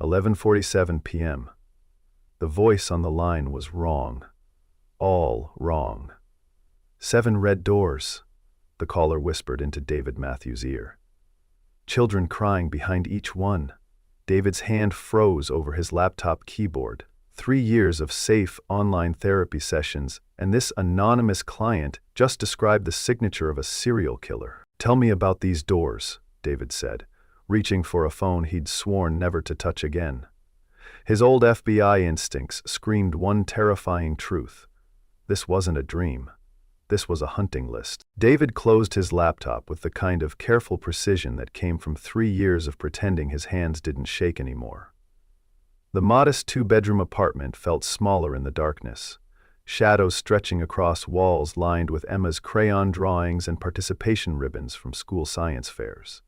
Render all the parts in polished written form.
11:47 p.m. The voice on the line was wrong. All wrong. 7 red doors, the caller whispered into David Matthews' ear. Children crying behind each one. David's hand froze over his laptop keyboard. 3 years of safe online therapy sessions, and this anonymous client just described the signature of a serial killer. "Tell me about these doors," David said, reaching for a phone he'd sworn never to touch again. His old FBI instincts screamed one terrifying truth. This wasn't a dream. This was a hunting list. David closed his laptop with the kind of careful precision that came from 3 years of pretending his hands didn't shake anymore. The modest 2-bedroom apartment felt smaller in the darkness, shadows stretching across walls lined with Emma's crayon drawings and participation ribbons from school science fairs.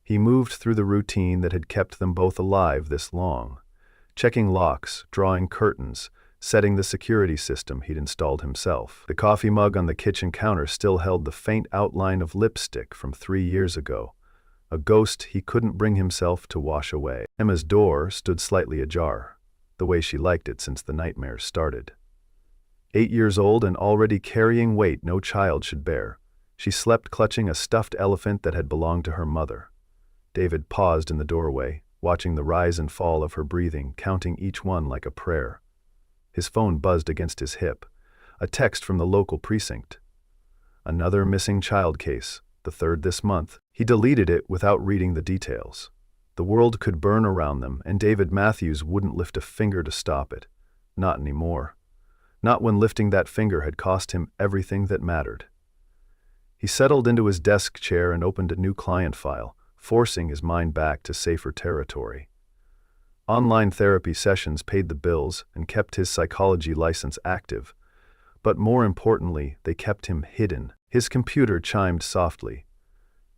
He moved through the routine that had kept them both alive this long, checking locks, drawing curtains, setting the security system he'd installed himself. The coffee mug on the kitchen counter still held the faint outline of lipstick from 3 years ago, a ghost he couldn't bring himself to wash away. Emma's door stood slightly ajar, the way she liked it since the nightmares started. 8 years old and already carrying weight no child should bear, she slept clutching a stuffed elephant that had belonged to her mother. David paused in the doorway, watching the rise and fall of her breathing, counting each one like a prayer. His phone buzzed against his hip, a text from the local precinct. Another missing child case, the 3rd this month. He deleted it without reading the details. The world could burn around them, and David Matthews wouldn't lift a finger to stop it. Not anymore. Not when lifting that finger had cost him everything that mattered. He settled into his desk chair and opened a new client file, forcing his mind back to safer territory. Online therapy sessions paid the bills and kept his psychology license active, but more importantly, they kept him hidden. His computer chimed softly.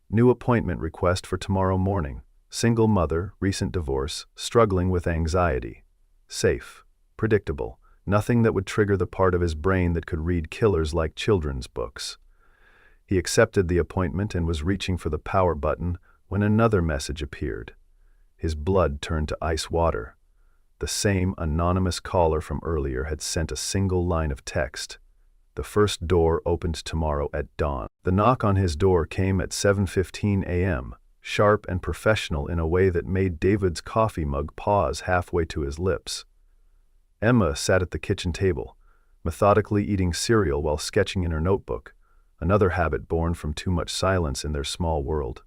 New appointment request for tomorrow morning. Single mother, recent divorce, struggling with anxiety. Safe, predictable, nothing that would trigger the part of his brain that could read killers like children's books. He accepted the appointment and was reaching for the power button when another message appeared. His blood turned to ice water. The same anonymous caller from earlier had sent a single line of text. The first door opened tomorrow at dawn. The knock on his door came at 7:15 a.m., sharp and professional in a way that made David's coffee mug pause halfway to his lips. Emma sat at the kitchen table, methodically eating cereal while sketching in her notebook, another habit born from too much silence in their small world.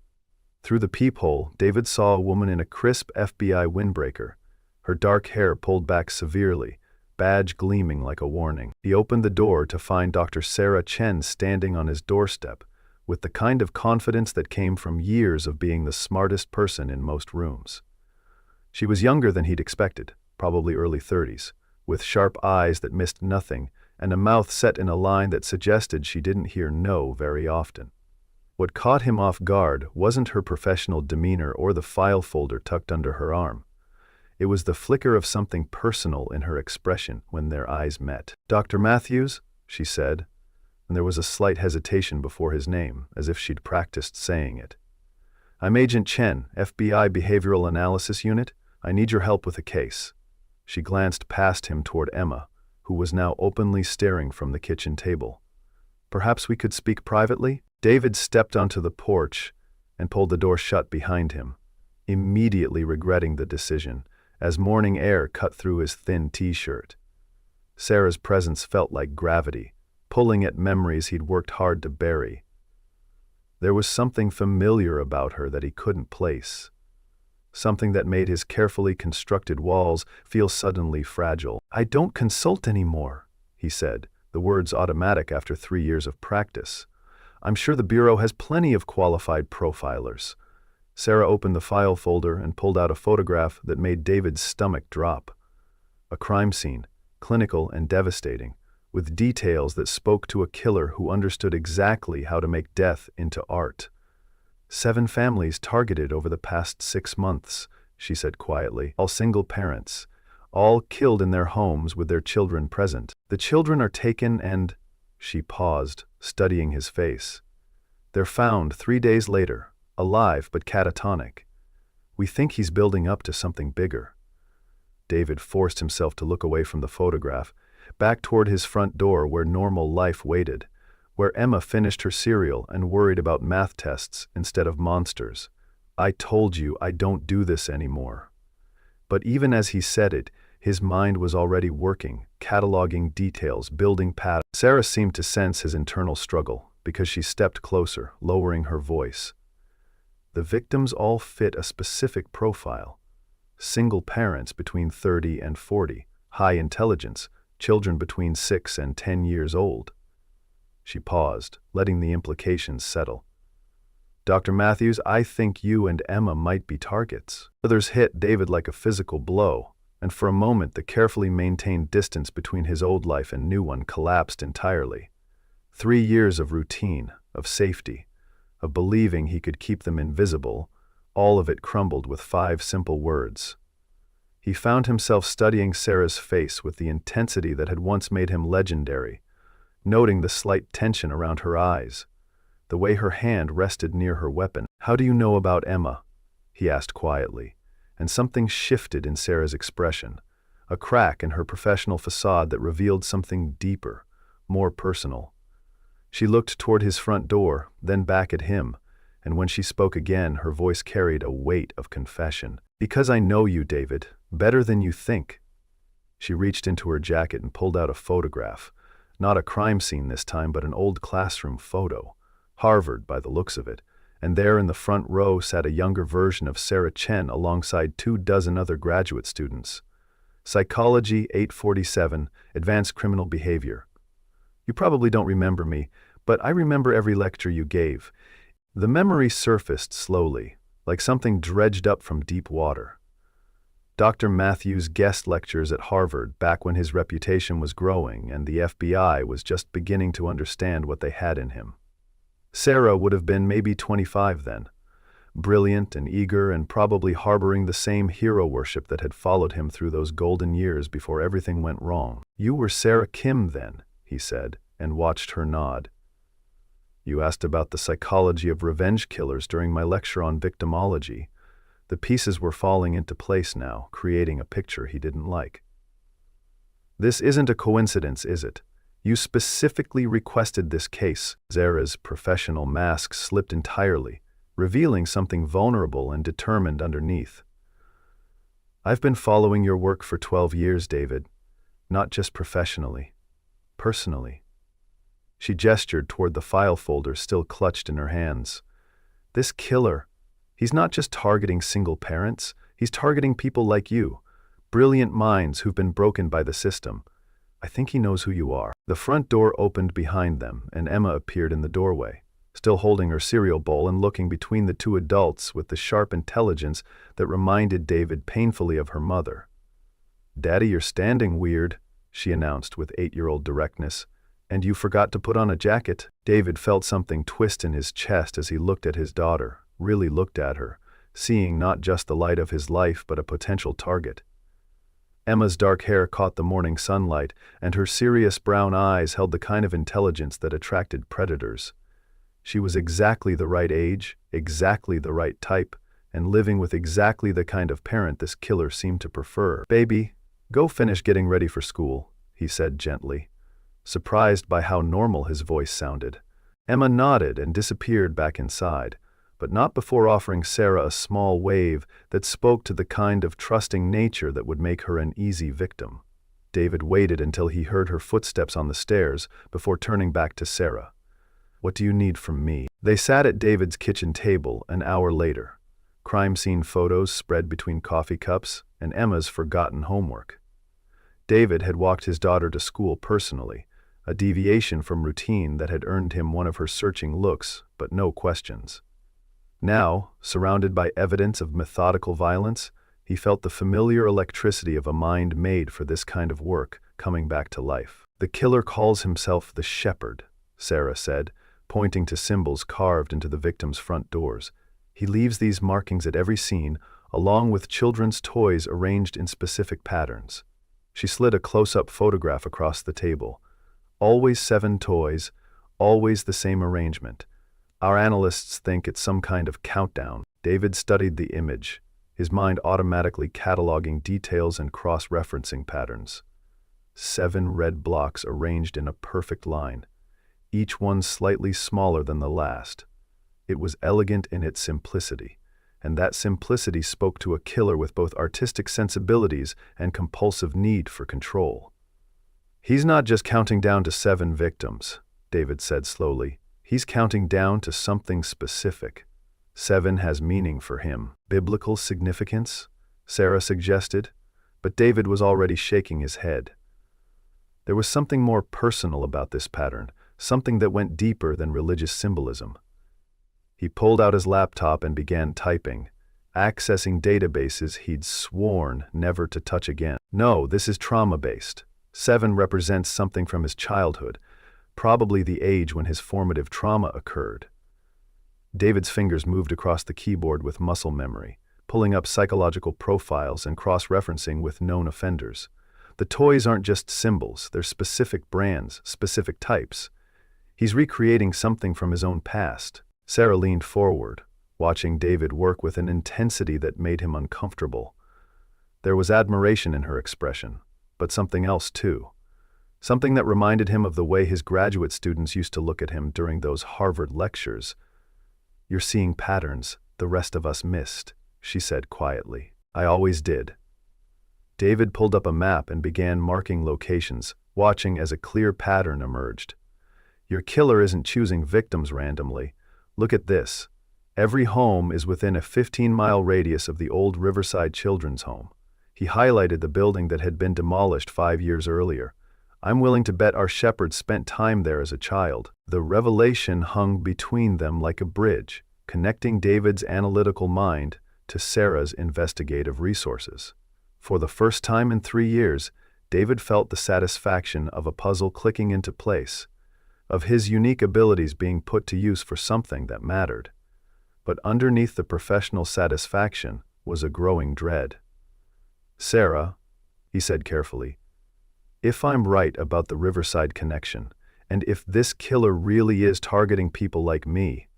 Through the peephole, David saw a woman in a crisp FBI windbreaker, her dark hair pulled back severely, badge gleaming like a warning. He opened the door to find Dr. Sarah Chen standing on his doorstep, with the kind of confidence that came from years of being the smartest person in most rooms. She was younger than he'd expected, probably early 30s, with sharp eyes that missed nothing and a mouth set in a line that suggested she didn't hear no very often. What caught him off guard wasn't her professional demeanor or the file folder tucked under her arm. It was the flicker of something personal in her expression when their eyes met. "Dr. Matthews," she said, and there was a slight hesitation before his name, as if she'd practiced saying it. "I'm Agent Chen, FBI Behavioral Analysis Unit. I need your help with a case." She glanced past him toward Emma, who was now openly staring from the kitchen table. "Perhaps we could speak privately?" David stepped onto the porch and pulled the door shut behind him, immediately regretting the decision, as morning air cut through his thin t-shirt. Sarah's presence felt like gravity, pulling at memories he'd worked hard to bury. There was something familiar about her that he couldn't place, something that made his carefully constructed walls feel suddenly fragile. "I don't consult anymore," he said, the words automatic after 3 years of practice. "I'm sure the Bureau has plenty of qualified profilers." Sarah opened the file folder and pulled out a photograph that made David's stomach drop. A crime scene, clinical and devastating, with details that spoke to a killer who understood exactly how to make death into art. 7 families targeted over the past 6 months, she said quietly, all single parents, all killed in their homes with their children present. "The children are taken and—" She paused, studying his face. "They're found 3 days later, alive but catatonic. We think he's building up to something bigger." David forced himself to look away from the photograph, back toward his front door where normal life waited, where Emma finished her cereal and worried about math tests instead of monsters. "I told you I don't do this anymore." But even as he said it, his mind was already working, cataloging details, building patterns. Sarah seemed to sense his internal struggle because she stepped closer, lowering her voice. The victims all fit a specific profile. Single parents between 30 and 40, high intelligence, children between 6 and 10 years old. She paused, letting the implications settle. "Dr. Matthews, I think you and Emma might be targets." Others hit David like a physical blow, and for a moment the carefully maintained distance between his old life and new one collapsed entirely. 3 years of routine, of safety, of believing he could keep them invisible, all of it crumbled with 5 simple words. He found himself studying Sarah's face with the intensity that had once made him legendary, noting the slight tension around her eyes, the way her hand rested near her weapon. "How do you know about Emma?" he asked quietly, and something shifted in Sarah's expression, a crack in her professional facade that revealed something deeper, more personal. She looked toward his front door, then back at him, and when she spoke again, her voice carried a weight of confession. "Because I know you, David, better than you think." She reached into her jacket and pulled out a photograph, not a crime scene this time, but an old classroom photo, Harvard by the looks of it, and there in the front row sat a younger version of Sarah Chen alongside 24 other graduate students. Psychology 847, Advanced Criminal Behavior. "You probably don't remember me, but I remember every lecture you gave." The memory surfaced slowly, like something dredged up from deep water. Dr. Matthews' guest lectures at Harvard back when his reputation was growing and the FBI was just beginning to understand what they had in him. Sarah would have been maybe 25 then, brilliant and eager and probably harboring the same hero worship that had followed him through those golden years before everything went wrong. "You were Sarah Kim then," he said, and watched her nod. "You asked about the psychology of revenge killers during my lecture on victimology." The pieces were falling into place now, creating a picture he didn't like. "This isn't a coincidence, is it? You specifically requested this case." Sarah's professional mask slipped entirely, revealing something vulnerable and determined underneath. "I've been following your work for 12 years, David. Not just professionally, personally." She gestured toward the file folder still clutched in her hands. "This killer, he's not just targeting single parents, he's targeting people like you, brilliant minds who've been broken by the system. I think he knows who you are." The front door opened behind them, and Emma appeared in the doorway, still holding her cereal bowl and looking between the 2 adults with the sharp intelligence that reminded David painfully of her mother. "Daddy, you're standing weird," she announced with 8-year-old directness. "And you forgot to put on a jacket." David felt something twist in his chest as he looked at his daughter, really looked at her, seeing not just the light of his life but a potential target. Emma's dark hair caught the morning sunlight, and her serious brown eyes held the kind of intelligence that attracted predators. She was exactly the right age, exactly the right type, and living with exactly the kind of parent this killer seemed to prefer. "Baby, go finish getting ready for school," he said gently, surprised by how normal his voice sounded. Emma nodded and disappeared back inside, but not before offering Sarah a small wave that spoke to the kind of trusting nature that would make her an easy victim. David waited until he heard her footsteps on the stairs before turning back to Sarah. "What do you need from me?" They sat at David's kitchen table an hour later, crime scene photos spread between coffee cups and Emma's forgotten homework. David had walked his daughter to school personally, a deviation from routine that had earned him one of her searching looks, but no questions. Now, surrounded by evidence of methodical violence, he felt the familiar electricity of a mind made for this kind of work coming back to life. "The killer calls himself the Shepherd," Sarah said, pointing to symbols carved into the victim's front doors. "He leaves these markings at every scene, along with children's toys arranged in specific patterns." She slid a close-up photograph across the table. "Always 7 toys, always the same arrangement. Our analysts think it's some kind of countdown." David studied the image, his mind automatically cataloging details and cross-referencing patterns. 7 red blocks arranged in a perfect line, each one slightly smaller than the last. It was elegant in its simplicity, and that simplicity spoke to a killer with both artistic sensibilities and compulsive need for control. "He's not just counting down to 7 victims," David said slowly. "He's counting down to something specific. 7 has meaning for him." "Biblical significance?" Sarah suggested, but David was already shaking his head. There was something more personal about this pattern, something that went deeper than religious symbolism. He pulled out his laptop and began typing, accessing databases he'd sworn never to touch again. "No, this is trauma-based. 7 represents something from his childhood, probably the age when his formative trauma occurred." David's fingers moved across the keyboard with muscle memory, pulling up psychological profiles and cross-referencing with known offenders. The toys aren't just symbols, they're specific brands, specific types. He's recreating something from his own past. Sarah leaned forward, watching David work with an intensity that made him uncomfortable. There was admiration in her expression, but something else too. Something that reminded him of the way his graduate students used to look at him during those Harvard lectures. "You're seeing patterns the rest of us missed," she said quietly. "I always did." David pulled up a map and began marking locations, watching as a clear pattern emerged. "Your killer isn't choosing victims randomly. Look at this. Every home is within a 15-mile radius of the old Riverside Children's Home." He highlighted the building that had been demolished 5 years earlier. "I'm willing to bet our shepherd spent time there as a child." The revelation hung between them like a bridge, connecting David's analytical mind to Sarah's investigative resources. For the first time in 3 years, David felt the satisfaction of a puzzle clicking into place, of his unique abilities being put to use for something that mattered. But underneath the professional satisfaction was a growing dread. "Sarah," he said carefully, "if I'm right about the Riverside connection, and if this killer really is targeting people like me,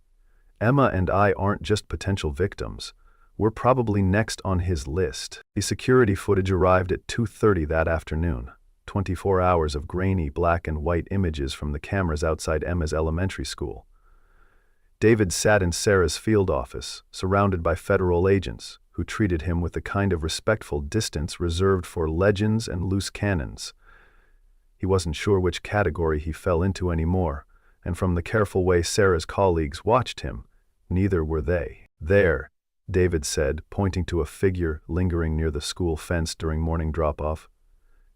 Emma and I aren't just potential victims. We're probably next on his list." The security footage arrived at 2:30 that afternoon, 24 hours of grainy black and white images from the cameras outside Emma's elementary school. David sat in Sarah's field office, surrounded by federal agents, who treated him with the kind of respectful distance reserved for legends and loose cannons. He wasn't sure which category he fell into anymore, and from the careful way Sarah's colleagues watched him, neither were they. "There," David said, pointing to a figure lingering near the school fence during morning drop-off.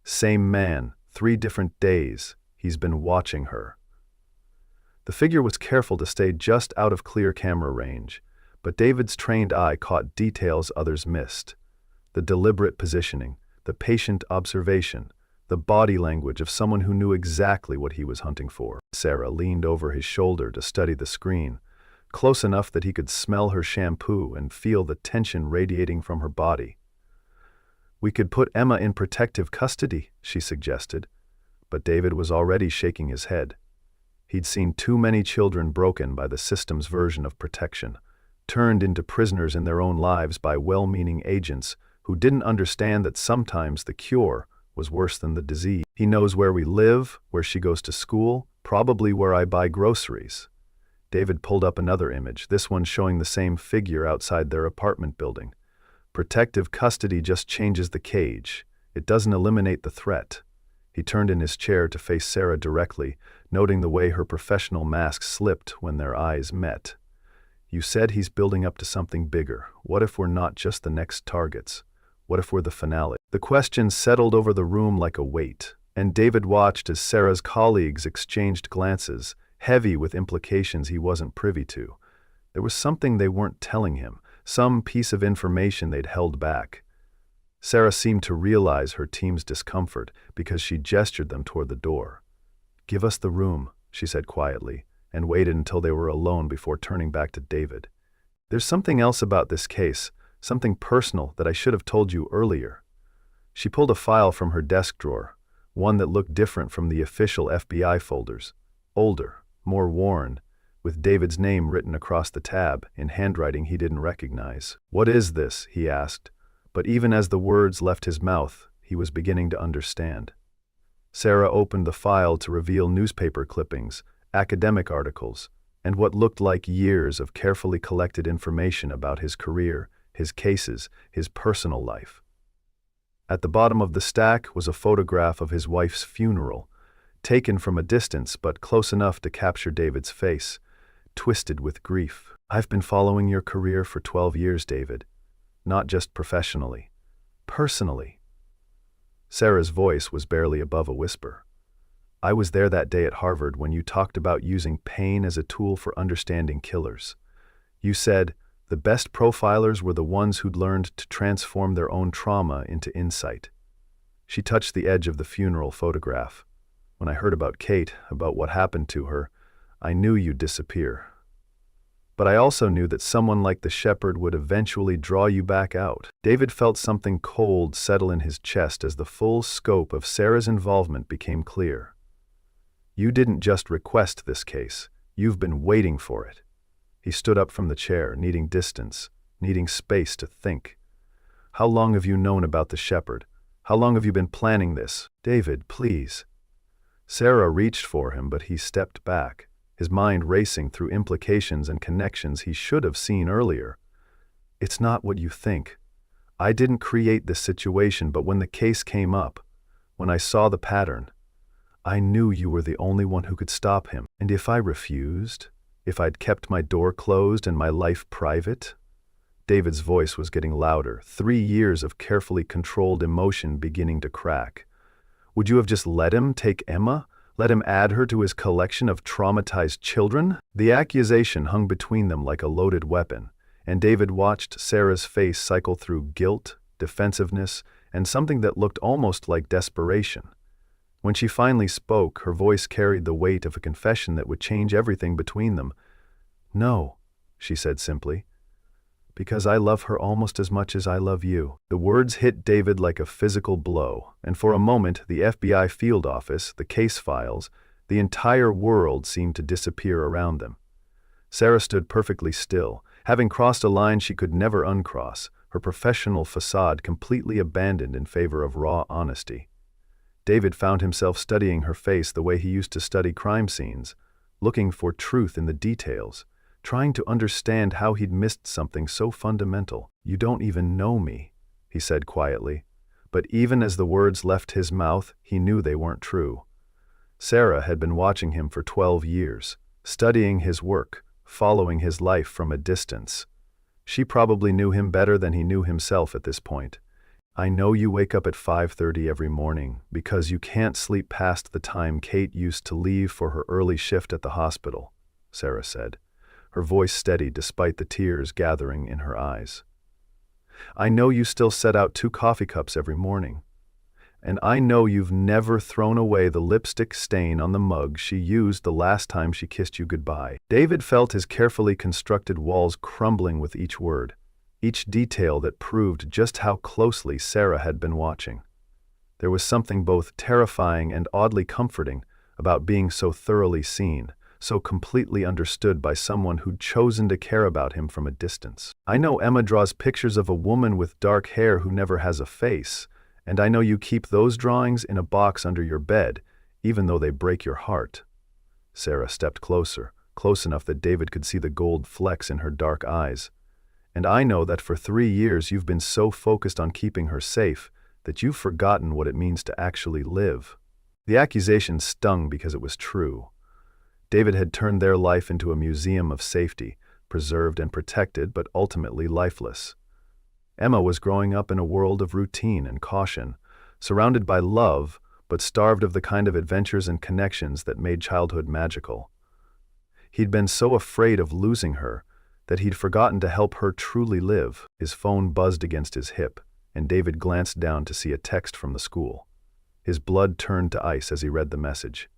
"Same man, 3 different days. He's been watching her." The figure was careful to stay just out of clear camera range, but David's trained eye caught details others missed. The deliberate positioning, the patient observation, the body language of someone who knew exactly what he was hunting for. Sarah leaned over his shoulder to study the screen, close enough that he could smell her shampoo and feel the tension radiating from her body. "We could put Emma in protective custody," she suggested, but David was already shaking his head. He'd seen too many children broken by the system's version of protection, turned into prisoners in their own lives by well-meaning agents who didn't understand that sometimes the cure was worse than the disease. "He knows where we live, where she goes to school, probably where I buy groceries." David pulled up another image, this one showing the same figure outside their apartment building. "Protective custody just changes the cage. It doesn't eliminate the threat." He turned in his chair to face Sarah directly, noting the way her professional mask slipped when their eyes met. "You said he's building up to something bigger. What if we're not just the next targets? What if we're the finale?" The question settled over the room like a weight, and David watched as Sarah's colleagues exchanged glances, heavy with implications he wasn't privy to. There was something they weren't telling him, some piece of information they'd held back. Sarah seemed to realize her team's discomfort because she gestured them toward the door. "Give us the room," she said quietly, and waited until they were alone before turning back to David. "There's something else about this case, something personal that I should have told you earlier." She pulled a file from her desk drawer, one that looked different from the official FBI folders. Older, more worn, with David's name written across the tab in handwriting he didn't recognize. "What is this?" he asked, but even as the words left his mouth, he was beginning to understand. Sarah opened the file to reveal newspaper clippings, academic articles, and what looked like years of carefully collected information about his career, his cases, his personal life. At the bottom of the stack was a photograph of his wife's funeral, taken from a distance but close enough to capture David's face, twisted with grief. "I've been following your career for 12 years, David. Not just professionally. Personally." Sarah's voice was barely above a whisper. "I was there that day at Harvard when you talked about using pain as a tool for understanding killers. You said, the best profilers were the ones who'd learned to transform their own trauma into insight." She touched the edge of the funeral photograph. "When I heard about Kate, about what happened to her, I knew you'd disappear. But I also knew that someone like the shepherd would eventually draw you back out." David felt something cold settle in his chest as the full scope of Sarah's involvement became clear. "You didn't just request this case, you've been waiting for it." He stood up from the chair, needing distance, needing space to think. "How long have you known about the shepherd? How long have you been planning this?" "David, please." Sarah reached for him, but he stepped back, his mind racing through implications and connections he should have seen earlier. "It's not what you think. I didn't create this situation, but when the case came up, when I saw the pattern, I knew you were the only one who could stop him. And if I refused? If I'd kept my door closed and my life private?" David's voice was getting louder, 3 years of carefully controlled emotion beginning to crack. "Would you have just let him take Emma? Let him add her to his collection of traumatized children?" The accusation hung between them like a loaded weapon, and David watched Sarah's face cycle through guilt, defensiveness, and something that looked almost like desperation. When she finally spoke, her voice carried the weight of a confession that would change everything between them. "No," she said simply, "because I love her almost as much as I love you." The words hit David like a physical blow, and for a moment the FBI field office, the case files, the entire world seemed to disappear around them. Sarah stood perfectly still, having crossed a line she could never uncross, her professional facade completely abandoned in favor of raw honesty. David found himself studying her face the way he used to study crime scenes, looking for truth in the details, trying to understand how he'd missed something so fundamental. "You don't even know me," he said quietly, but even as the words left his mouth, he knew they weren't true. Sarah had been watching him for 12 years, studying his work, following his life from a distance. She probably knew him better than he knew himself at this point. "I know you wake up at 5:30 every morning because you can't sleep past the time Kate used to leave for her early shift at the hospital," Sarah said, her voice steady despite the tears gathering in her eyes. "I know you still set out 2 coffee cups every morning. And I know you've never thrown away the lipstick stain on the mug she used the last time she kissed you goodbye." David felt his carefully constructed walls crumbling with each word, each detail that proved just how closely Sarah had been watching. There was something both terrifying and oddly comforting about being so thoroughly seen, so completely understood by someone who'd chosen to care about him from a distance. "I know Emma draws pictures of a woman with dark hair who never has a face, and I know you keep those drawings in a box under your bed, even though they break your heart." Sarah stepped closer, close enough that David could see the gold flecks in her dark eyes. "And I know that for 3 years you've been so focused on keeping her safe that you've forgotten what it means to actually live." The accusation stung because it was true. David had turned their life into a museum of safety, preserved and protected, but ultimately lifeless. Emma was growing up in a world of routine and caution, surrounded by love, but starved of the kind of adventures and connections that made childhood magical. He'd been so afraid of losing her that he'd forgotten to help her truly live. His phone buzzed against his hip, and David glanced down to see a text from the school. His blood turned to ice as he read the message.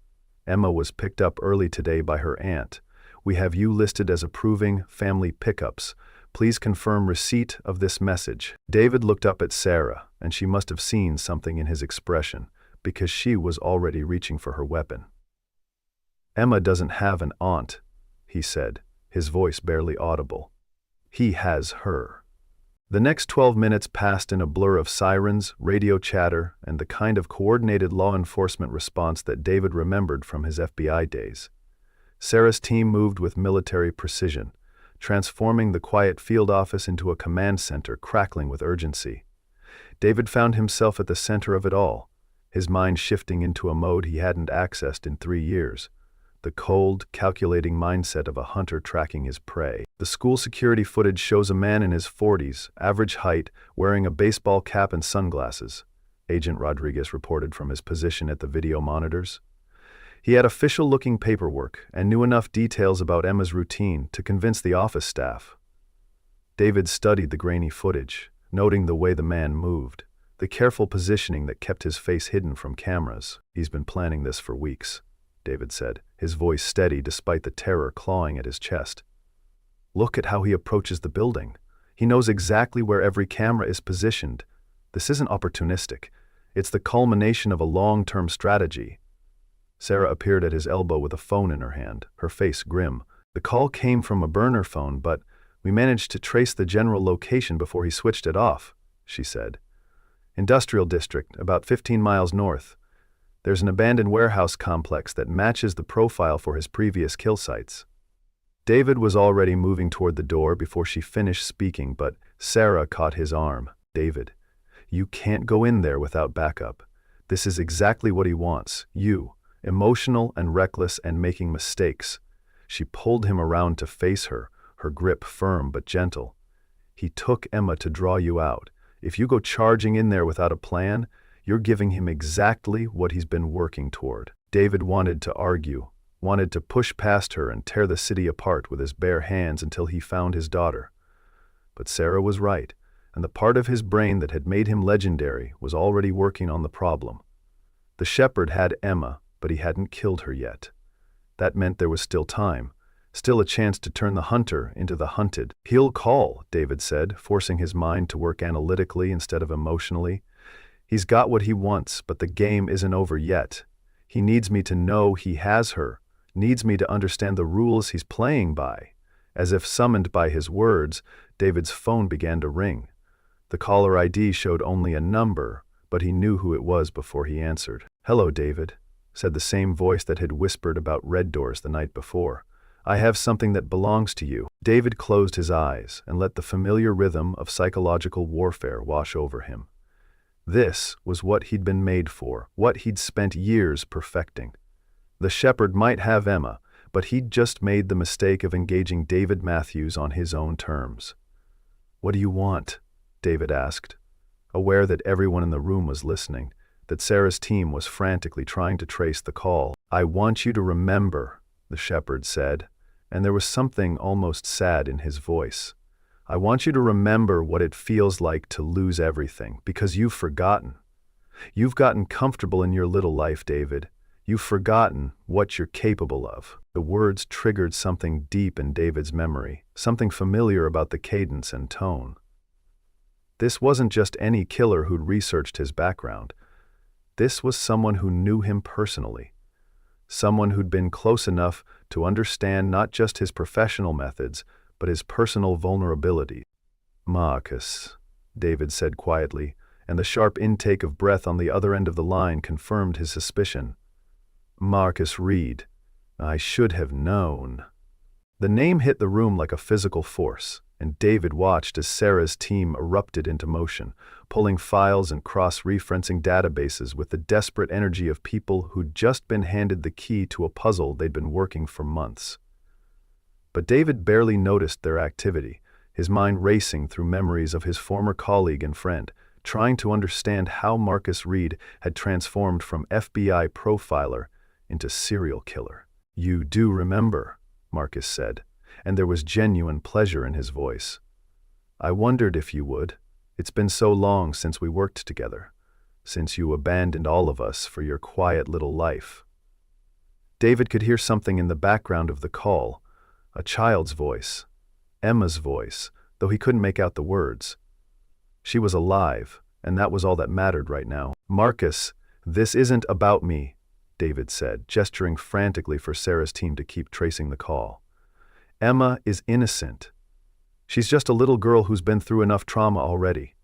"Emma was picked up early today by her aunt. We have you listed as approving family pickups. Please confirm receipt of this message." David looked up at Sarah, and she must have seen something in his expression, because she was already reaching for her weapon. "Emma doesn't have an aunt," he said, his voice barely audible. He has her. The next 12 minutes passed in a blur of sirens, radio chatter, and the kind of coordinated law enforcement response that David remembered from his FBI days. Sarah's team moved with military precision, transforming the quiet field office into a command center crackling with urgency. David found himself at the center of it all, his mind shifting into a mode he hadn't accessed in 3 years, the cold, calculating mindset of a hunter tracking his prey. The school security footage shows a man in his 40s, average height, wearing a baseball cap and sunglasses, Agent Rodriguez reported from his position at the video monitors. He had official-looking paperwork and knew enough details about Emma's routine to convince the office staff. David studied the grainy footage, noting the way the man moved, the careful positioning that kept his face hidden from cameras. He's been planning this for weeks, David said, his voice steady despite the terror clawing at his chest. Look at how he approaches the building. He knows exactly where every camera is positioned. This isn't opportunistic. It's the culmination of a long-term strategy. Sarah appeared at his elbow with a phone in her hand, her face grim. The call came from a burner phone, but we managed to trace the general location before he switched it off, she said. Industrial district, about 15 miles north. There's an abandoned warehouse complex that matches the profile for his previous kill sites. David was already moving toward the door before she finished speaking, but Sarah caught his arm. David, you can't go in there without backup. This is exactly what he wants. You, emotional and reckless and making mistakes. She pulled him around to face her, her grip firm but gentle. He took Emma to draw you out. If you go charging in there without a plan, you're giving him exactly what he's been working toward. David wanted to argue, wanted to push past her and tear the city apart with his bare hands until he found his daughter. But Sarah was right, and the part of his brain that had made him legendary was already working on the problem. The shepherd had Emma, but he hadn't killed her yet. That meant there was still time, still a chance to turn the hunter into the hunted. He'll call, David said, forcing his mind to work analytically instead of emotionally. He's got what he wants, but the game isn't over yet. He needs me to know he has her, needs me to understand the rules he's playing by. As if summoned by his words, David's phone began to ring. The caller ID showed only a number, but he knew who it was before he answered. "Hello, David," said the same voice that had whispered about red doors the night before. "I have something that belongs to you." David closed his eyes and let the familiar rhythm of psychological warfare wash over him. This was what he'd been made for, what he'd spent years perfecting. The shepherd might have Emma, but he'd just made the mistake of engaging David Matthews on his own terms. "What do you want?" David asked, aware that everyone in the room was listening, that Sarah's team was frantically trying to trace the call. "I want you to remember," the shepherd said, and there was something almost sad in his voice. "I want you to remember what it feels like to lose everything, because you've forgotten. You've gotten comfortable in your little life, David. You've forgotten what you're capable of." The words triggered something deep in David's memory, something familiar about the cadence and tone. This wasn't just any killer who'd researched his background. This was someone who knew him personally. Someone who'd been close enough to understand not just his professional methods, but his personal vulnerability. "Marcus," David said quietly, and the sharp intake of breath on the other end of the line confirmed his suspicion. "Marcus Reed. I should have known." The name hit the room like a physical force, and David watched as Sarah's team erupted into motion, pulling files and cross-referencing databases with the desperate energy of people who'd just been handed the key to a puzzle they'd been working for months. But David barely noticed their activity, his mind racing through memories of his former colleague and friend, trying to understand how Marcus Reed had transformed from FBI profiler into serial killer. "You do remember," Marcus said, and there was genuine pleasure in his voice. "I wondered if you would. It's been so long since we worked together, since you abandoned all of us for your quiet little life." David could hear something in the background of the call, a child's voice, Emma's voice, though he couldn't make out the words. She was alive, and that was all that mattered right now. "Marcus, this isn't about me," David said, gesturing frantically for Sarah's team to keep tracing the call. Emma is innocent. She's just a little girl who's been through enough trauma already.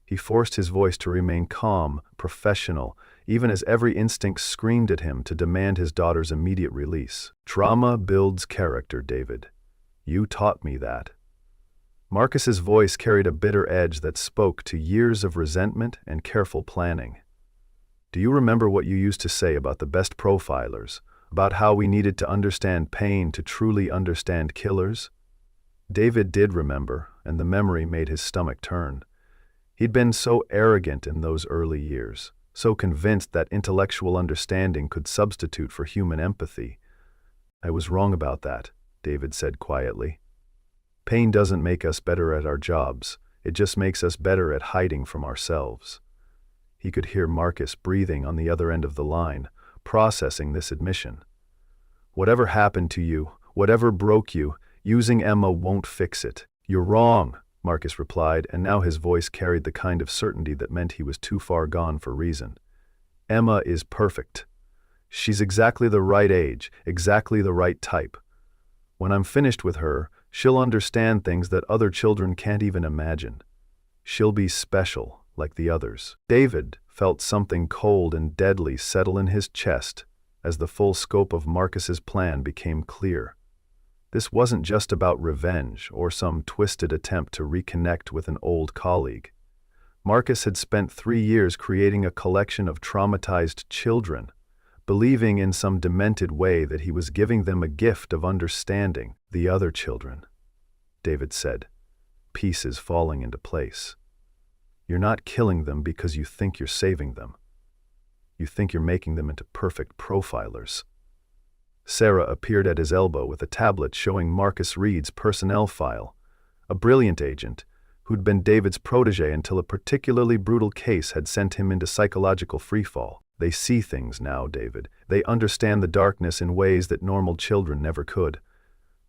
He forced his voice to remain calm, professional, even as every instinct screamed at him to demand his daughter's immediate release. Trauma builds character, David. You taught me that. Marcus's voice carried a bitter edge that spoke to years of resentment and careful planning. Do you remember what you used to say about the best profilers, about how we needed to understand pain to truly understand killers? David did remember, and the memory made his stomach turn. He'd been so arrogant in those early years, so convinced that intellectual understanding could substitute for human empathy. I was wrong about that, David said quietly. Pain doesn't make us better at our jobs, it just makes us better at hiding from ourselves. He could hear Marcus breathing on the other end of the line, processing this admission. Whatever happened to you, whatever broke you, using Emma won't fix it. You're wrong, Marcus replied, and now his voice carried the kind of certainty that meant he was too far gone for reason. Emma is perfect. She's exactly the right age, exactly the right type. When I'm finished with her, she'll understand things that other children can't even imagine. She'll be special, like the others. David felt something cold and deadly settle in his chest as the full scope of Marcus's plan became clear. This wasn't just about revenge or some twisted attempt to reconnect with an old colleague. Marcus had spent 3 years creating a collection of traumatized children, believing in some demented way that he was giving them a gift of understanding the other children. David said, pieces falling into place. You're not killing them because you think you're saving them. You think you're making them into perfect profilers. Sarah appeared at his elbow with a tablet showing Marcus Reed's personnel file, a brilliant agent who'd been David's protege until a particularly brutal case had sent him into psychological freefall. They see things now, David. They understand the darkness in ways that normal children never could.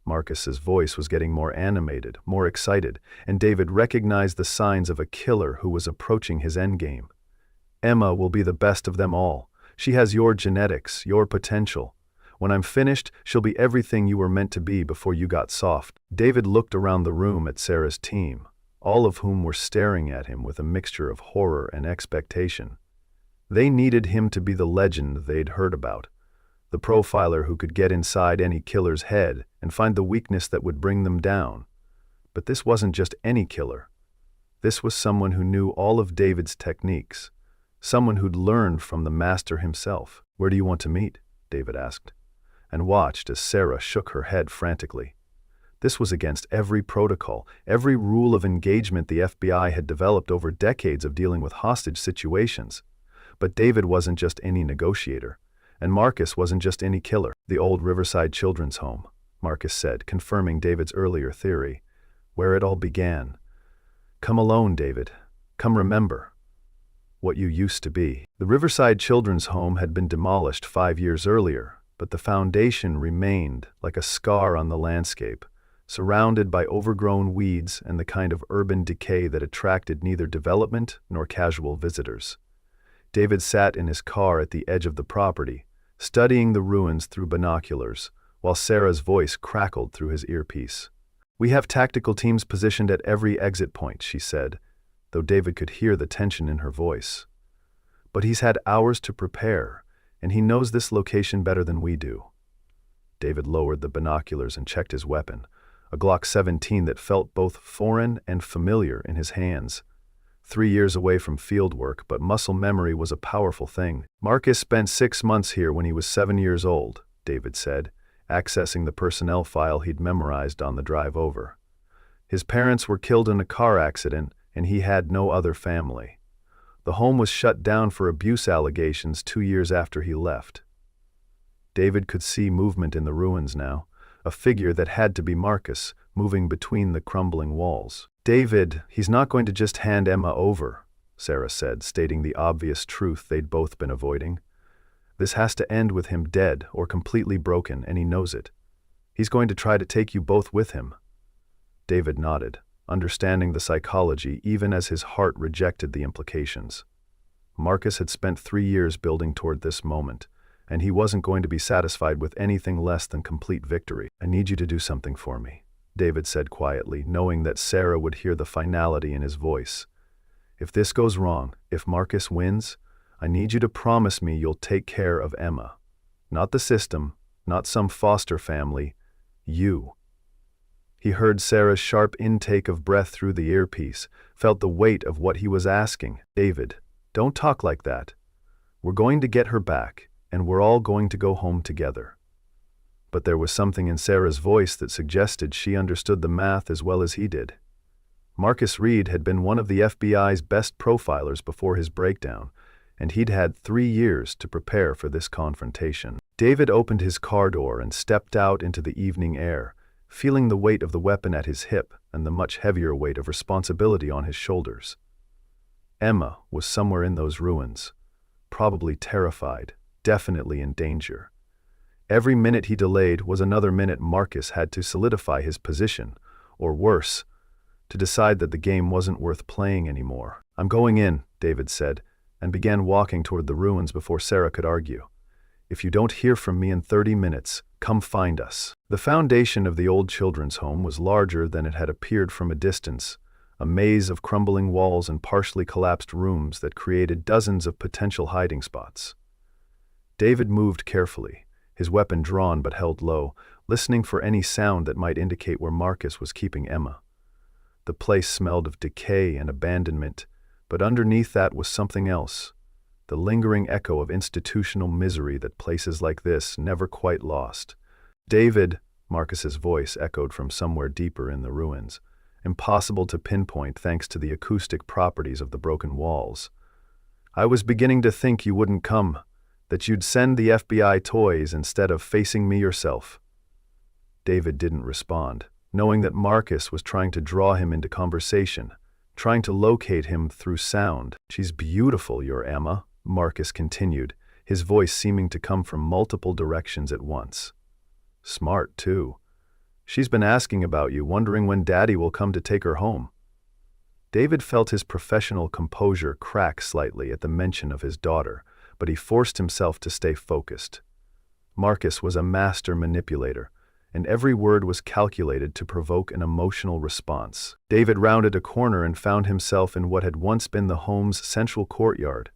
Marcus's voice was getting more animated, more excited, and David recognized the signs of a killer who was approaching his endgame. Emma will be the best of them all. She has your genetics, your potential. When I'm finished, she'll be everything you were meant to be before you got soft. David looked around the room at Sarah's team, all of whom were staring at him with a mixture of horror and expectation. They needed him to be the legend they'd heard about, the profiler who could get inside any killer's head and find the weakness that would bring them down. But this wasn't just any killer. This was someone who knew all of David's techniques, someone who'd learned from the master himself. Where do you want to meet? David asked, and watched as Sarah shook her head frantically. This was against every protocol, every rule of engagement the FBI had developed over decades of dealing with hostage situations. But David wasn't just any negotiator, and Marcus wasn't just any killer. The old Riverside Children's Home, Marcus said, confirming David's earlier theory, where it all began. Come alone, David. Come remember what you used to be. The Riverside Children's Home had been demolished 5 years earlier, but the foundation remained like a scar on the landscape, surrounded by overgrown weeds and the kind of urban decay that attracted neither development nor casual visitors. David sat in his car at the edge of the property, studying the ruins through binoculars, while Sarah's voice crackled through his earpiece. We have tactical teams positioned at every exit point, she said, though David could hear the tension in her voice. But he's had hours to prepare, and he knows this location better than we do. David lowered the binoculars and checked his weapon, a Glock 17 that felt both foreign and familiar in his hands. 3 years away from field work, but muscle memory was a powerful thing. Marcus spent 6 months here when he was 7 years old, David said, accessing the personnel file he'd memorized on the drive over. His parents were killed in a car accident, and he had no other family. The home was shut down for abuse allegations 2 years after he left. David could see movement in the ruins now, a figure that had to be Marcus, moving between the crumbling walls. David, he's not going to just hand Emma over, Sarah said, stating the obvious truth they'd both been avoiding. This has to end with him dead or completely broken, and he knows it. He's going to try to take you both with him. David nodded, understanding the psychology even as his heart rejected the implications. Marcus had spent 3 years building toward this moment, and he wasn't going to be satisfied with anything less than complete victory. "I need you to do something for me," David said quietly, knowing that Sarah would hear the finality in his voice. "If this goes wrong, if Marcus wins, I need you to promise me you'll take care of Emma. Not the system, not some foster family, you." He heard Sarah's sharp intake of breath through the earpiece, felt the weight of what he was asking. "David, don't talk like that. We're going to get her back, and we're all going to go home together." But there was something in Sarah's voice that suggested she understood the math as well as he did. Marcus Reed had been one of the FBI's best profilers before his breakdown, and he'd had 3 years to prepare for this confrontation. David opened his car door and stepped out into the evening air, feeling the weight of the weapon at his hip and the much heavier weight of responsibility on his shoulders. Emma was somewhere in those ruins, probably terrified, definitely in danger. Every minute he delayed was another minute Marcus had to solidify his position, or worse, to decide that the game wasn't worth playing anymore. "I'm going in," David said, and began walking toward the ruins before Sarah could argue. "If you don't hear from me in 30 minutes, come find us." The foundation of the old children's home was larger than it had appeared from a distance, a maze of crumbling walls and partially collapsed rooms that created dozens of potential hiding spots. David moved carefully, his weapon drawn but held low, listening for any sound that might indicate where Marcus was keeping Emma. The place smelled of decay and abandonment, but underneath that was something else, the lingering echo of institutional misery that places like this never quite lost. "David," Marcus's voice echoed from somewhere deeper in the ruins, impossible to pinpoint thanks to the acoustic properties of the broken walls. "I was beginning to think you wouldn't come, that you'd send the FBI toys instead of facing me yourself." David didn't respond, knowing that Marcus was trying to draw him into conversation, trying to locate him through sound. "She's beautiful, your Emma," Marcus continued, his voice seeming to come from multiple directions at once. "Smart, too. She's been asking about you, wondering when Daddy will come to take her home." David felt his professional composure crack slightly at the mention of his daughter, but he forced himself to stay focused. Marcus was a master manipulator, and every word was calculated to provoke an emotional response. David rounded a corner and found himself in what had once been the home's central courtyard,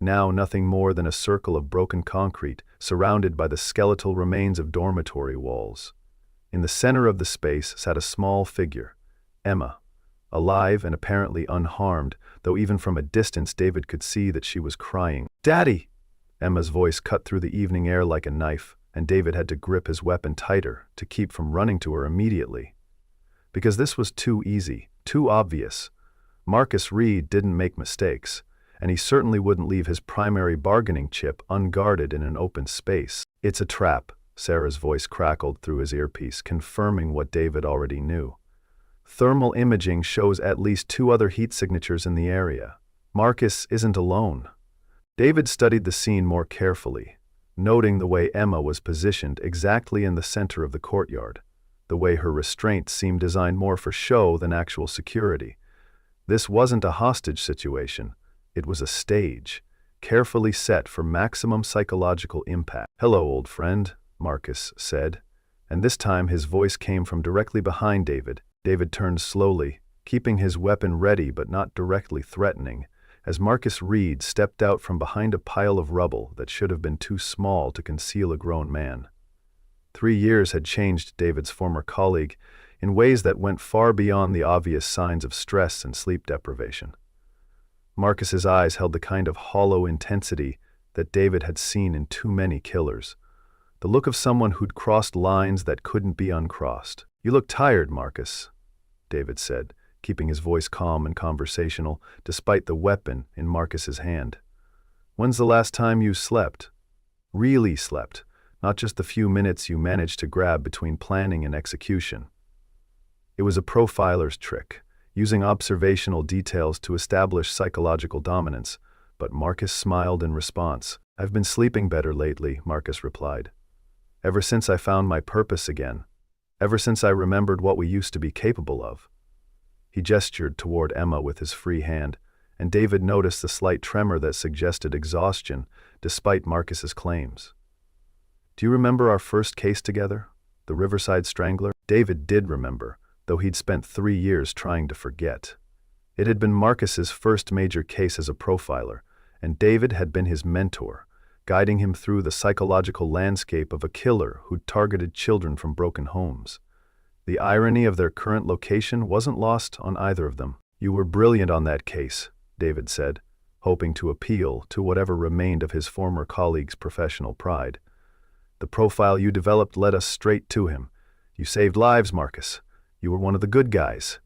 now nothing more than a circle of broken concrete surrounded by the skeletal remains of dormitory walls. In the center of the space sat a small figure, Emma, alive and apparently unharmed, though even from a distance David could see that she was crying. "Daddy!" Emma's voice cut through the evening air like a knife, and David had to grip his weapon tighter to keep from running to her immediately. Because this was too easy, too obvious. Marcus Reed didn't make mistakes, and he certainly wouldn't leave his primary bargaining chip unguarded in an open space. "It's a trap," Sarah's voice crackled through his earpiece, confirming what David already knew. "Thermal imaging shows at least 2 other heat signatures in the area. Marcus isn't alone." David studied the scene more carefully, noting the way Emma was positioned exactly in the center of the courtyard, the way her restraints seemed designed more for show than actual security. This wasn't a hostage situation. It was a stage, carefully set for maximum psychological impact. "Hello, old friend," Marcus said, and this time his voice came from directly behind David. David turned slowly, keeping his weapon ready but not directly threatening, as Marcus Reed stepped out from behind a pile of rubble that should have been too small to conceal a grown man. 3 years had changed David's former colleague in ways that went far beyond the obvious signs of stress and sleep deprivation. Marcus's eyes held the kind of hollow intensity that David had seen in too many killers, the look of someone who'd crossed lines that couldn't be uncrossed. "You look tired, Marcus," David said, keeping his voice calm and conversational despite the weapon in Marcus's hand. "When's the last time you slept? Really slept, not just the few minutes you managed to grab between planning and execution." It was a profiler's trick, using observational details to establish psychological dominance, but Marcus smiled in response. "I've been sleeping better lately," Marcus replied. "Ever since I found my purpose again. Ever since I remembered what we used to be capable of." He gestured toward Emma with his free hand, and David noticed the slight tremor that suggested exhaustion, despite Marcus's claims. Do you remember our first case together? The Riverside Strangler? David did remember, though he'd spent 3 years trying to forget. It had been Marcus's first major case as a profiler, and David had been his mentor, guiding him through the psychological landscape of a killer who'd targeted children from broken homes. The irony of their current location wasn't lost on either of them. "You were brilliant on that case," David said, hoping to appeal to whatever remained of his former colleague's professional pride. "The profile you developed led us straight to him. You saved lives, Marcus. You were one of the good guys."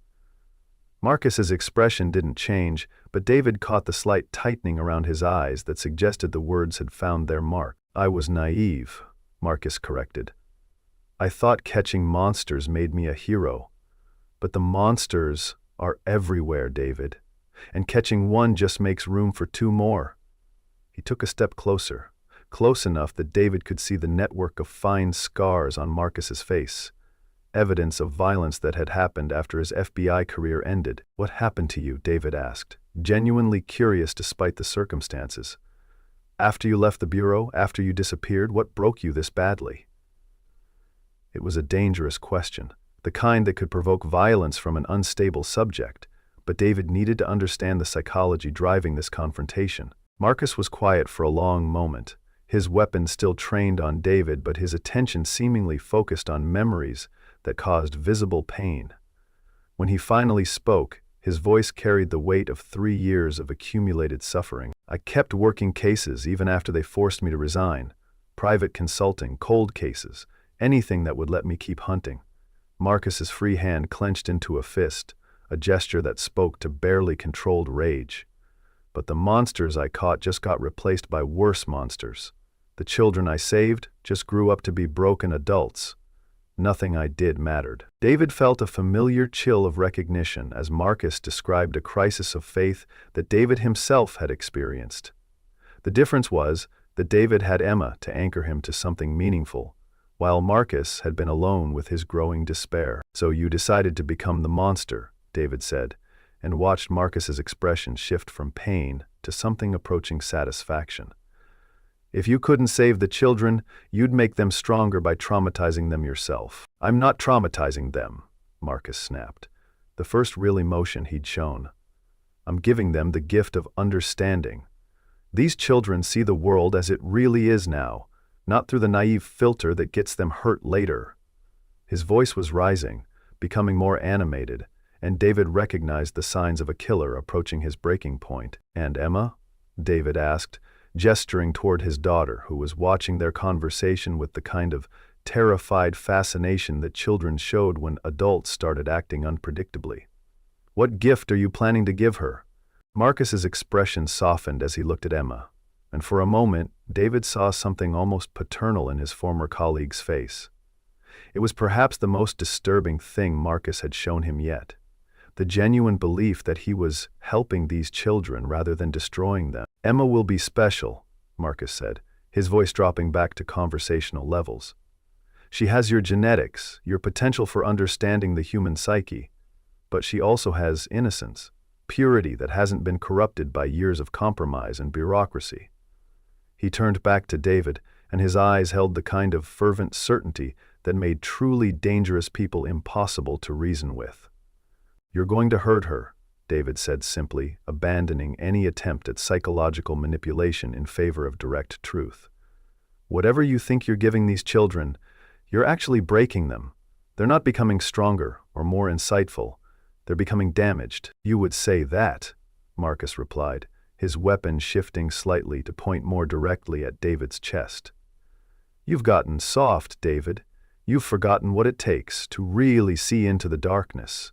Marcus's expression didn't change, but David caught the slight tightening around his eyes that suggested the words had found their mark. "I was naive," Marcus corrected. "I thought catching monsters made me a hero. But the monsters are everywhere, David, and catching one just makes room for 2 more." He took a step closer, close enough that David could see the network of fine scars on Marcus's face, evidence of violence that had happened after his FBI career ended. "What happened to you?" David asked, genuinely curious despite the circumstances. "After you left the bureau, after you disappeared, what broke you this badly?" It was a dangerous question, the kind that could provoke violence from an unstable subject, but David needed to understand the psychology driving this confrontation. Marcus was quiet for a long moment, his weapon still trained on David, but his attention seemingly focused on memories that caused visible pain. When he finally spoke, his voice carried the weight of 3 years of accumulated suffering. "I kept working cases even after they forced me to resign. Private consulting, cold cases, anything that would let me keep hunting." Marcus's free hand clenched into a fist, a gesture that spoke to barely controlled rage. "But the monsters I caught just got replaced by worse monsters. The children I saved just grew up to be broken adults. Nothing I did mattered." David felt a familiar chill of recognition as Marcus described a crisis of faith that David himself had experienced. The difference was that David had Emma to anchor him to something meaningful, while Marcus had been alone with his growing despair. "So you decided to become the monster," David said, and watched Marcus's expression shift from pain to something approaching satisfaction. "If you couldn't save the children, you'd make them stronger by traumatizing them yourself." "I'm not traumatizing them," Marcus snapped, the first real emotion he'd shown. "I'm giving them the gift of understanding. These children see the world as it really is now, not through the naive filter that gets them hurt later." His voice was rising, becoming more animated, and David recognized the signs of a killer approaching his breaking point. "And Emma?" David asked, gesturing toward his daughter, who was watching their conversation with the kind of terrified fascination that children showed when adults started acting unpredictably. "What gift are you planning to give her?" Marcus's expression softened as he looked at Emma, and for a moment, David saw something almost paternal in his former colleague's face. It was perhaps the most disturbing thing Marcus had shown him yet, the genuine belief that he was helping these children rather than destroying them. "Emma will be special," Marcus said, his voice dropping back to conversational levels. "She has your genetics, your potential for understanding the human psyche, but she also has innocence, purity that hasn't been corrupted by years of compromise and bureaucracy." He turned back to David, and his eyes held the kind of fervent certainty that made truly dangerous people impossible to reason with. "You're going to hurt her," David said simply, abandoning any attempt at psychological manipulation in favor of direct truth. "Whatever you think you're giving these children, you're actually breaking them. They're not becoming stronger or more insightful. They're becoming damaged." "You would say that," Marcus replied, his weapon shifting slightly to point more directly at David's chest. "You've gotten soft, David. You've forgotten what it takes to really see into the darkness.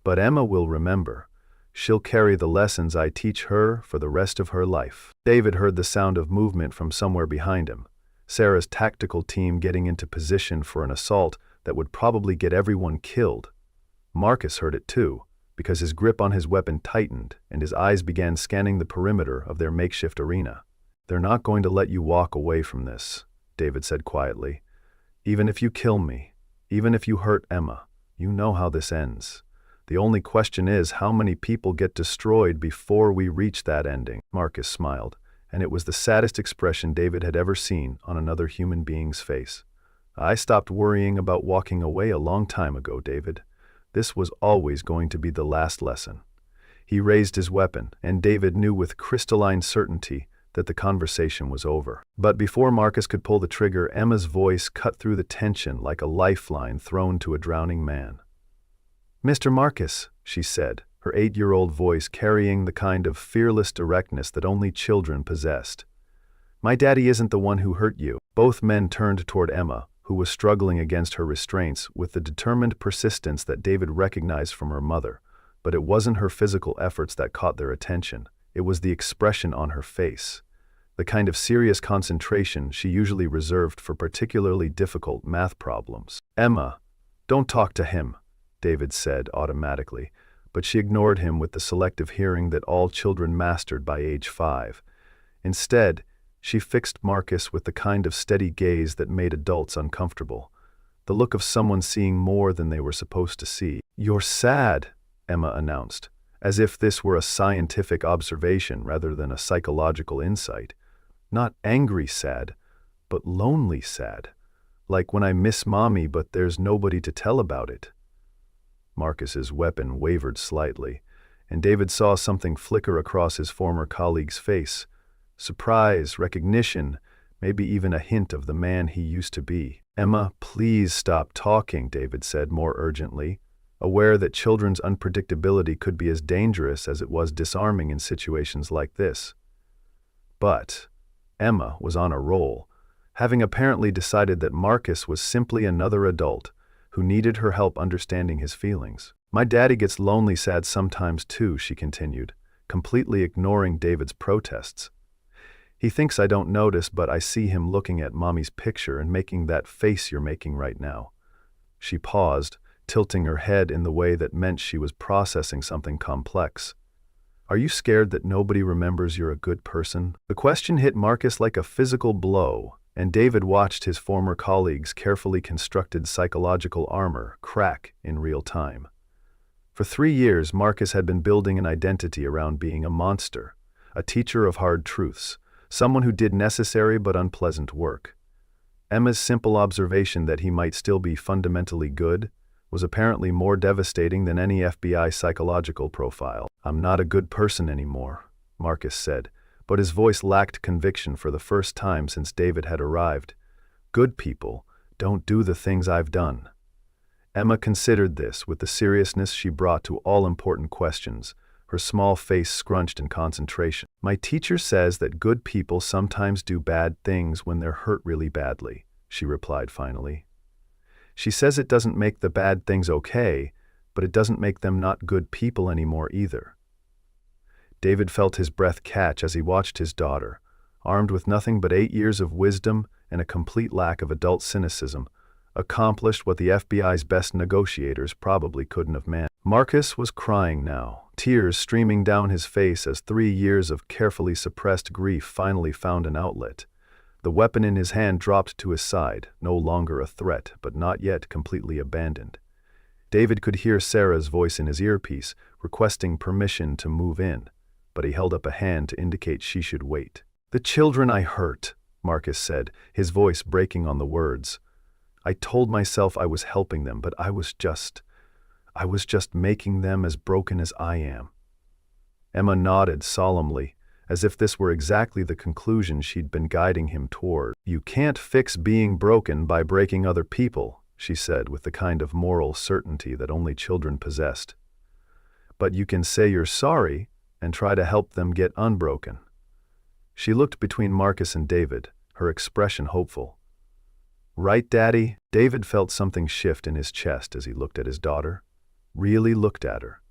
But Emma will remember. She'll carry the lessons I teach her for the rest of her life." David heard the sound of movement from somewhere behind him, Sarah's tactical team getting into position for an assault that would probably get everyone killed. Marcus heard it too, because his grip on his weapon tightened and his eyes began scanning the perimeter of their makeshift arena. "They're not going to let you walk away from this," David said quietly. "Even if you kill me, even if you hurt Emma, you know how this ends. The only question is how many people get destroyed before we reach that ending." Marcus smiled, and it was the saddest expression David had ever seen on another human being's face. "I stopped worrying about walking away a long time ago, David. This was always going to be the last lesson." He raised his weapon, and David knew with crystalline certainty that the conversation was over. But before Marcus could pull the trigger, Emma's voice cut through the tension like a lifeline thrown to a drowning man. "Mr. Marcus," she said, her 8-year-old voice carrying the kind of fearless directness that only children possessed. "My daddy isn't the one who hurt you." Both men turned toward Emma, who was struggling against her restraints with the determined persistence that David recognized from her mother. But it wasn't her physical efforts that caught their attention. It was the expression on her face, the kind of serious concentration she usually reserved for particularly difficult math problems. "Emma, don't talk to him," David said automatically, but she ignored him with the selective hearing that all children mastered by age 5. Instead, she fixed Marcus with the kind of steady gaze that made adults uncomfortable, the look of someone seeing more than they were supposed to see. "You're sad," Emma announced, as if this were a scientific observation rather than a psychological insight. "Not angry sad, but lonely sad. Like when I miss Mommy but there's nobody to tell about it." Marcus's weapon wavered slightly, and David saw something flicker across his former colleague's face. Surprise, recognition, maybe even a hint of the man he used to be. "Emma, please stop talking," David said more urgently, aware that children's unpredictability could be as dangerous as it was disarming in situations like this. But Emma was on a roll, having apparently decided that Marcus was simply another adult who needed her help understanding his feelings. "My daddy gets lonely sad sometimes too," she continued, completely ignoring David's protests. "He thinks I don't notice, but I see him looking at Mommy's picture and making that face you're making right now." She paused, tilting her head in the way that meant she was processing something complex. "Are you scared that nobody remembers you're a good person?" The question hit Marcus like a physical blow, and David watched his former colleague's carefully constructed psychological armor crack in real time. For 3 years, Marcus had been building an identity around being a monster, a teacher of hard truths, someone who did necessary but unpleasant work. Emma's simple observation that he might still be fundamentally good was apparently more devastating than any FBI psychological profile. "I'm not a good person anymore," Marcus said, but his voice lacked conviction for the first time since David had arrived. "Good people don't do the things I've done." Emma considered this with the seriousness she brought to all important questions, her small face scrunched in concentration. "My teacher says that good people sometimes do bad things when they're hurt really badly," she replied finally. "She says it doesn't make the bad things okay, but it doesn't make them not good people anymore either." David felt his breath catch as he watched his daughter, armed with nothing but 8 years of wisdom and a complete lack of adult cynicism, accomplished what the FBI's best negotiators probably couldn't have managed. Marcus was crying now, tears streaming down his face as 3 years of carefully suppressed grief finally found an outlet. The weapon in his hand dropped to his side, no longer a threat, but not yet completely abandoned. David could hear Sarah's voice in his earpiece, requesting permission to move in, but he held up a hand to indicate she should wait. "The children I hurt," Marcus said, his voice breaking on the words. "I told myself I was helping them, but I was just making them as broken as I am." Emma nodded solemnly, as if this were exactly the conclusion she'd been guiding him toward. "You can't fix being broken by breaking other people," she said with the kind of moral certainty that only children possessed. "But you can say you're sorry and try to help them get unbroken." She looked between Marcus and David, her expression hopeful. "Right, Daddy?" David felt something shift in his chest as he looked at his daughter, really looked at her,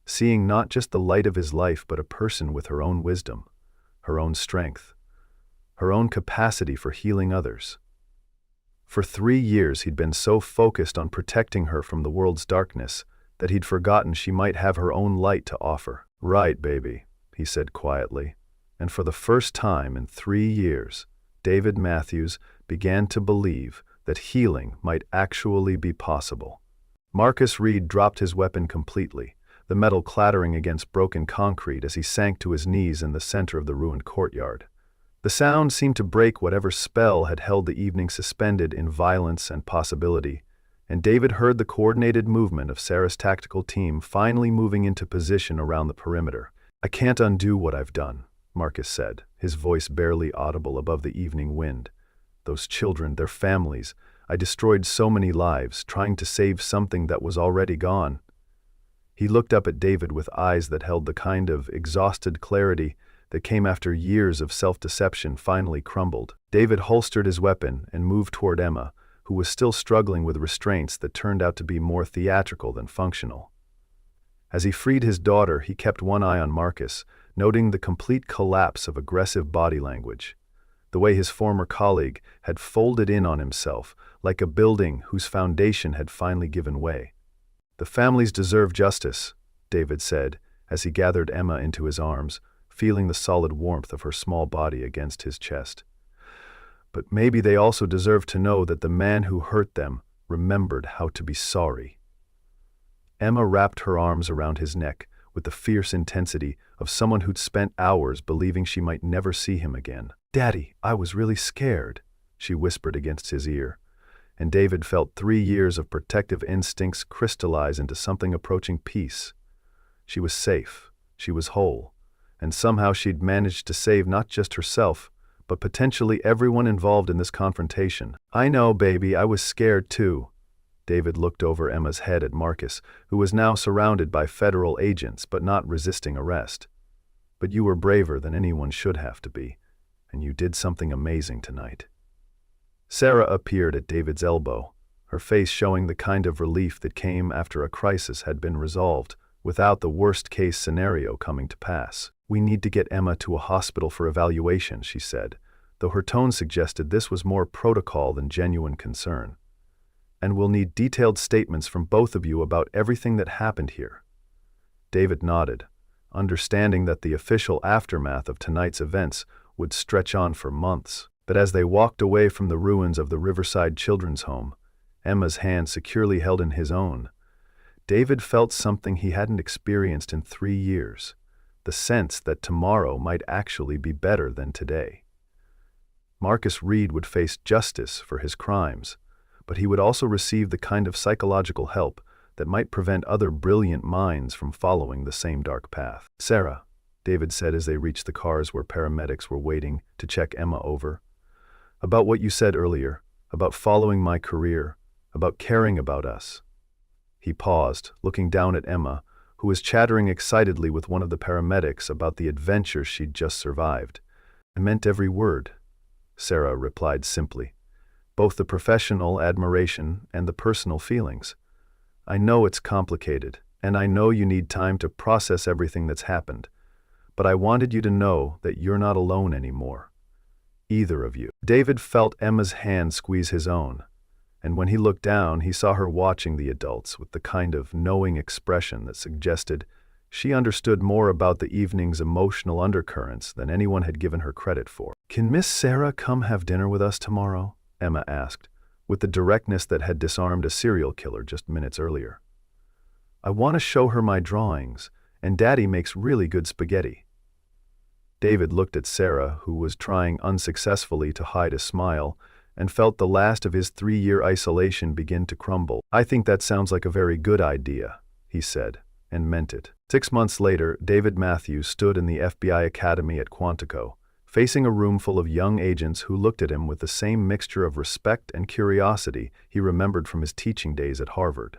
seeing not just the light of his life but a person with her own wisdom, her own strength, her own capacity for healing others. For 3 years he'd been so focused on protecting her from the world's darkness that he'd forgotten she might have her own light to offer. "Right, baby," he said quietly, and for the first time in 3 years, David Matthews began to believe that healing might actually be possible. Marcus Reed dropped his weapon completely, the metal clattering against broken concrete as he sank to his knees in the center of the ruined courtyard. The sound seemed to break whatever spell had held the evening suspended in violence and possibility, and David heard the coordinated movement of Sarah's tactical team finally moving into position around the perimeter. "I can't undo what I've done," Marcus said, his voice barely audible above the evening wind. "Those children, their families, I destroyed so many lives, trying to save something that was already gone." He looked up at David with eyes that held the kind of exhausted clarity that came after years of self-deception finally crumbled. David holstered his weapon and moved toward Emma, who was still struggling with restraints that turned out to be more theatrical than functional. As he freed his daughter, he kept one eye on Marcus, noting the complete collapse of aggressive body language. The way his former colleague had folded in on himself, like a building whose foundation had finally given way. "The families deserve justice," David said, as he gathered Emma into his arms, feeling the solid warmth of her small body against his chest. "But maybe they also deserve to know that the man who hurt them remembered how to be sorry." Emma wrapped her arms around his neck with the fierce intensity of someone who'd spent hours believing she might never see him again. "Daddy, I was really scared," she whispered against his ear, and David felt 3 years of protective instincts crystallize into something approaching peace. She was safe, she was whole, and somehow she'd managed to save not just herself, but potentially everyone involved in this confrontation. "I know, baby, I was scared too." David looked over Emma's head at Marcus, who was now surrounded by federal agents but not resisting arrest. "But you were braver than anyone should have to be, and you did something amazing tonight." Sarah appeared at David's elbow, her face showing the kind of relief that came after a crisis had been resolved, without the worst-case scenario coming to pass. "We need to get Emma to a hospital for evaluation," she said, though her tone suggested this was more protocol than genuine concern. "And we'll need detailed statements from both of you about everything that happened here." David nodded, understanding that the official aftermath of tonight's events would stretch on for months. But as they walked away from the ruins of the Riverside Children's Home, Emma's hand securely held in his own, David felt something he hadn't experienced in 3 years, the sense that tomorrow might actually be better than today. Marcus Reed would face justice for his crimes, but he would also receive the kind of psychological help that might prevent other brilliant minds from following the same dark path. "Sarah," David said as they reached the cars where paramedics were waiting to check Emma over, "about what you said earlier, about following my career, about caring about us." He paused, looking down at Emma, who was chattering excitedly with one of the paramedics about the adventure she'd just survived. "I meant every word," Sarah replied simply, "both the professional admiration and the personal feelings. I know it's complicated, and I know you need time to process everything that's happened, but I wanted you to know that you're not alone anymore. Either of you." David felt Emma's hand squeeze his own, and when he looked down, he saw her watching the adults with the kind of knowing expression that suggested she understood more about the evening's emotional undercurrents than anyone had given her credit for. "Can Miss Sarah come have dinner with us tomorrow?" Emma asked, with the directness that had disarmed a serial killer just minutes earlier. "I want to show her my drawings, and Daddy makes really good spaghetti." David looked at Sarah, who was trying unsuccessfully to hide a smile, and felt the last of his 3-year isolation begin to crumble. "I think that sounds like a very good idea," he said, and meant it. 6 months later, David Matthews stood in the FBI Academy at Quantico, facing a room full of young agents who looked at him with the same mixture of respect and curiosity he remembered from his teaching days at Harvard.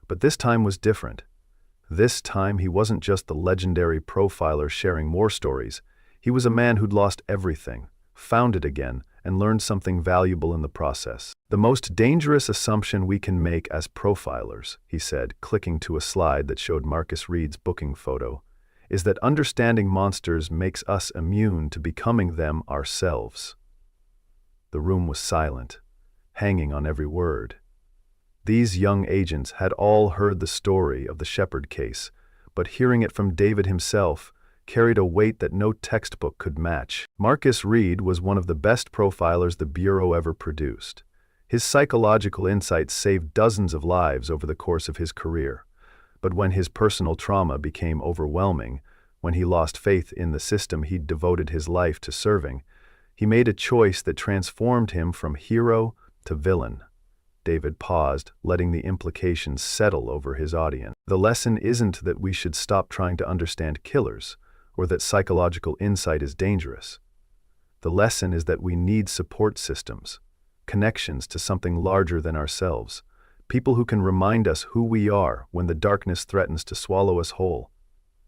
But this time was different. This time he wasn't just the legendary profiler sharing more stories. He was a man who'd lost everything, found it again, and learned something valuable in the process. "The most dangerous assumption we can make as profilers," he said, clicking to a slide that showed Marcus Reed's booking photo, "is that understanding monsters makes us immune to becoming them ourselves." The room was silent, hanging on every word. These young agents had all heard the story of the Shepard case, but hearing it from David himself carried a weight that no textbook could match. Marcus Reed was one of the best profilers the Bureau ever produced. His psychological insights saved dozens of lives over the course of his career. But when his personal trauma became overwhelming, when he lost faith in the system he'd devoted his life to serving, he made a choice that transformed him from hero to villain. David paused, letting the implications settle over his audience. The lesson isn't that we should stop trying to understand killers, or that psychological insight is dangerous. The lesson is that we need support systems, connections to something larger than ourselves, people who can remind us who we are when the darkness threatens to swallow us whole.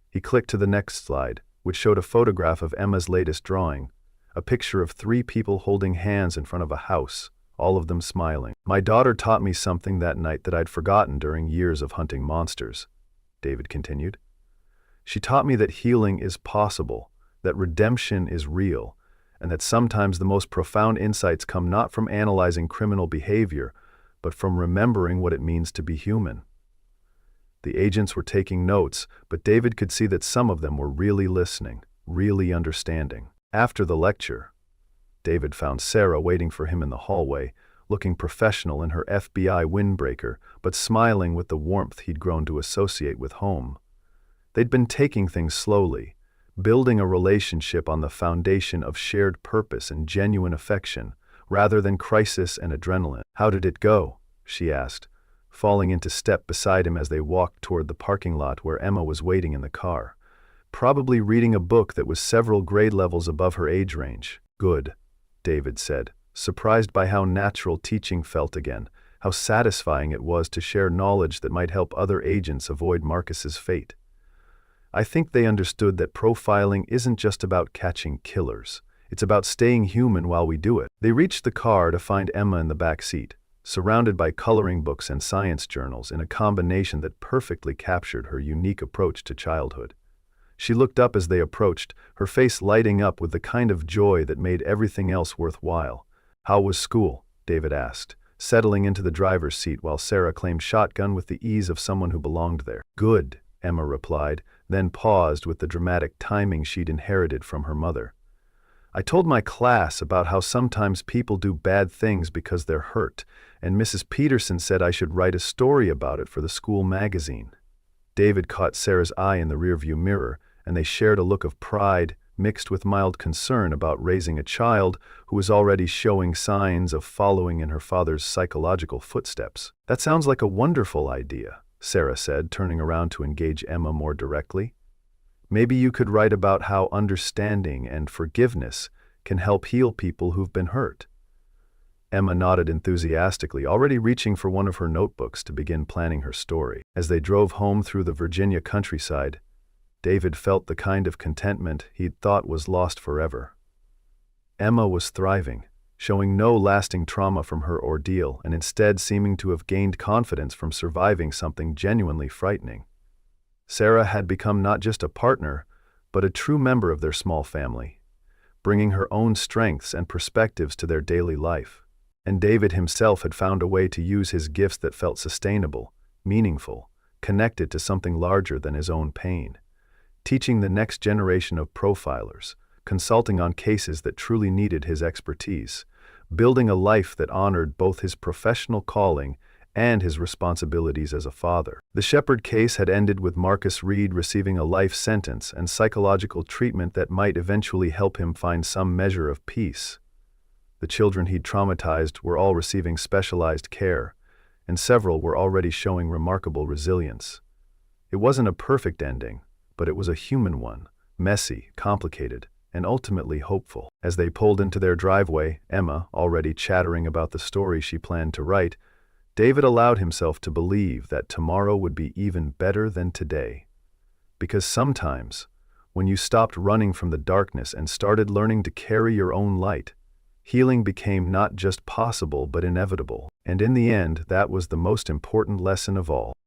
He clicked to the next slide, which showed a photograph of Emma's latest drawing, a picture of 3 people holding hands in front of a house, all of them smiling. "My daughter taught me something that night that I'd forgotten during years of hunting monsters," David continued. "She taught me that healing is possible, that redemption is real, and that sometimes the most profound insights come not from analyzing criminal behavior, but from remembering what it means to be human." The agents were taking notes, but David could see that some of them were really listening, really understanding. After the lecture, David found Sarah waiting for him in the hallway, looking professional in her FBI windbreaker, but smiling with the warmth he'd grown to associate with home. They'd been taking things slowly, building a relationship on the foundation of shared purpose and genuine affection, rather than crisis and adrenaline. "How did it go?" she asked, falling into step beside him as they walked toward the parking lot where Emma was waiting in the car, probably reading a book that was several grade levels above her age range. "Good," David said, surprised by how natural teaching felt again, how satisfying it was to share knowledge that might help other agents avoid Marcus's fate. "I think they understood that profiling isn't just about catching killers. It's about staying human while we do it." They reached the car to find Emma in the back seat, surrounded by coloring books and science journals in a combination that perfectly captured her unique approach to childhood. She looked up as they approached, her face lighting up with the kind of joy that made everything else worthwhile. "How was school?" David asked, settling into the driver's seat while Sarah claimed shotgun with the ease of someone who belonged there. "Good," Emma replied, then paused with the dramatic timing she'd inherited from her mother. "I told my class about how sometimes people do bad things because they're hurt, and Mrs. Peterson said I should write a story about it for the school magazine." David caught Sarah's eye in the rearview mirror, and they shared a look of pride mixed with mild concern about raising a child who was already showing signs of following in her father's psychological footsteps. "That sounds like a wonderful idea," Sarah said, turning around to engage Emma more directly. "Maybe you could write about how understanding and forgiveness can help heal people who've been hurt." Emma nodded enthusiastically, already reaching for one of her notebooks to begin planning her story. As they drove home through the Virginia countryside, David felt the kind of contentment he'd thought was lost forever. Emma was thriving, showing no lasting trauma from her ordeal and instead seeming to have gained confidence from surviving something genuinely frightening. Sarah had become not just a partner, but a true member of their small family, bringing her own strengths and perspectives to their daily life. And David himself had found a way to use his gifts that felt sustainable, meaningful, connected to something larger than his own pain, teaching the next generation of profilers, consulting on cases that truly needed his expertise, building a life that honored both his professional calling and his responsibilities as a father. The Shepard case had ended with Marcus Reed receiving a life sentence and psychological treatment that might eventually help him find some measure of peace. The children he'd traumatized were all receiving specialized care, and several were already showing remarkable resilience. It wasn't a perfect ending, but it was a human one, messy, complicated, and ultimately hopeful. As they pulled into their driveway, Emma, already chattering about the story she planned to write, David allowed himself to believe that tomorrow would be even better than today. Because sometimes, when you stopped running from the darkness and started learning to carry your own light, healing became not just possible but inevitable. And in the end, that was the most important lesson of all.